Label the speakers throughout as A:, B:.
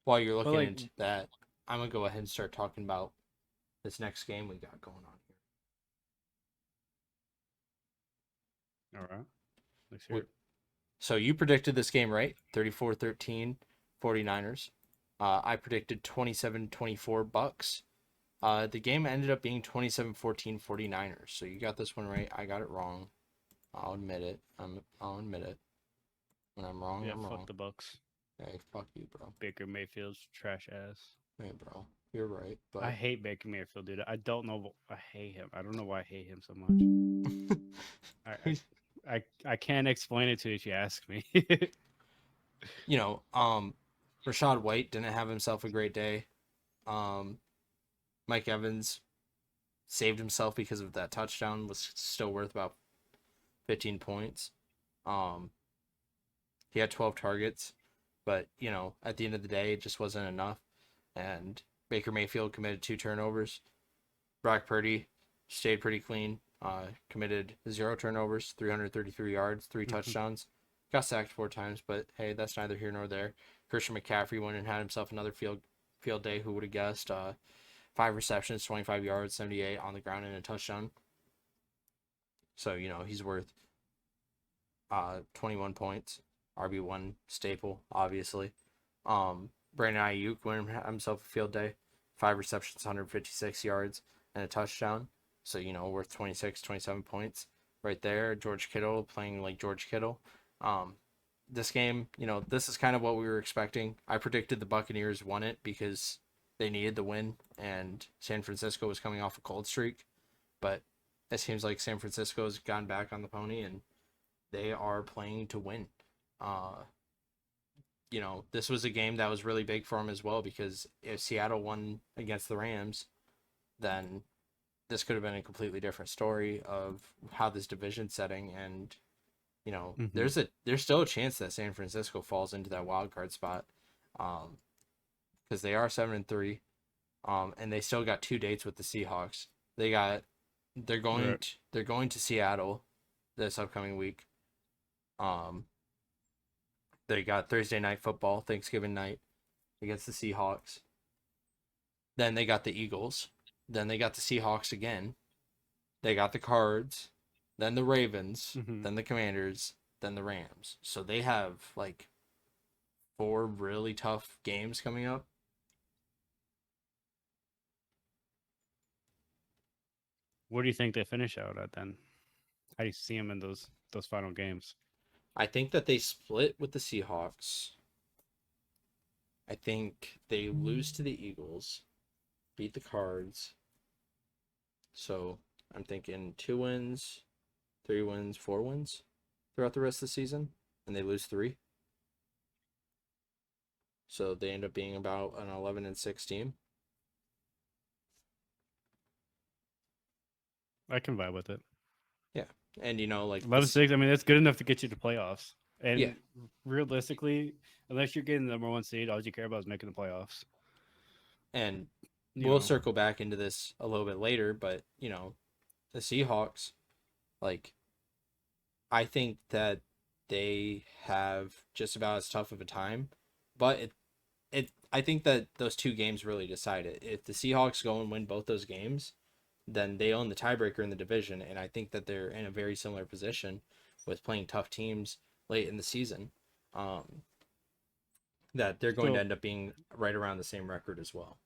A: while you're
B: But
A: looking
B: like,
A: into that, I'm gonna go ahead and start talking about this next game we got going on
B: all right, let's hear
A: here.
B: it.
A: So you predicted this game, right? 34-13 49ers. I predicted 27-24 Bucks. The game ended up being 27-14 49ers. So you got this one right. I got it wrong. I'll admit it. I'll admit it. When I'm wrong,
B: Yeah,
A: I'm
B: fuck
A: wrong.
B: the Bucks.
A: Hey, fuck you, bro.
B: Baker Mayfield's trash ass.
A: Hey, bro. You're right,
B: I
A: but
B: hate Baker Mayfield, dude. I don't know. I hate him. I don't know why I hate him so much. I I can't explain it to you if you ask me.
A: you know, Rashad White didn't have himself a great day. Um, Mike Evans saved himself because of that touchdown, was still worth about 15 points. Um, he had 12 targets, but at the end of the day, it just wasn't enough. And Baker Mayfield committed 2 turnovers. Brock Purdy stayed pretty clean. Committed 0 turnovers, 333 yards, 3 touchdowns. Got sacked 4 times, but hey, that's neither here nor there. Christian McCaffrey went and had himself another field day. Who would have guessed? 5 receptions, 25 yards, 78 on the ground, and a touchdown. So he's worth 21 points. RB1 staple, obviously. Brandon Ayuk went and had himself a field day. 5 receptions, 156 yards, and a touchdown. So, worth 26, 27 points right there. George Kittle playing like George Kittle. This game, this is kind of what we were expecting. I predicted the Buccaneers won it because they needed the win, and San Francisco was coming off a cold streak. But it seems like San Francisco's gone back on the pony, and they are playing to win. Uh, this was a game that was really big for them as well because if Seattle won against the Rams, then this could have been a completely different story of how this division setting, and
B: Hmm.
A: there's still a chance that San Francisco falls into that wild card spot, because they are 7-3, and they still got 2 dates with the Seahawks. They're going
B: Right.
A: to Seattle this upcoming week. Um, they got Thursday night football, Thanksgiving night against the Seahawks. Then they got the Eagles. Then they got the Seahawks again. They got the Cards, then the Ravens,
B: Hmm.
A: then the Commanders, then the Rams. So they have like 4 really tough games coming up.
B: Where do you think they finish out at then? How do you see them in those final games?
A: I think that they split with the Seahawks. I think they lose to the Eagles, beat the Cards. So I'm thinking 2 wins, 3 wins, 4 wins throughout the rest of the season, and they lose 3. So they end up being about an 11-6 team.
B: I can vibe with it.
A: Yeah, and like
B: 11-6. I mean, that's good enough to get you to playoffs.
A: yeah,
B: And realistically, unless you're getting the number one seed, all you care about is making the playoffs.
A: and
B: You
A: we'll
B: know,
A: circle back into this a little bit later, but the Seahawks, like, I think that they have just about as tough of a time, but I think that those 2 games really decide it. If the Seahawks go and win both those games, then they own the tiebreaker in the division, and I think that they're in a very similar position with playing tough teams late in the season. Um, that they're going to
B: still
A: end up being right around the same record as well.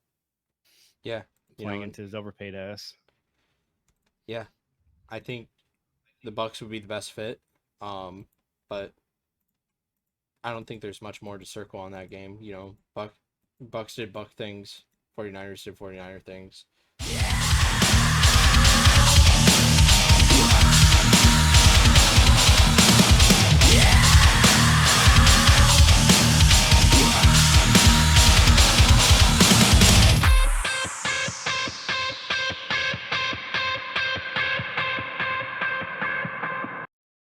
A: Yeah,
B: playing
A: and
B: into his overpaid ass.
A: yeah, I think the Bucs would be the best fit. But I don't think there's much more to circle on that game. Bucs did Buck things, 49ers did 49er things.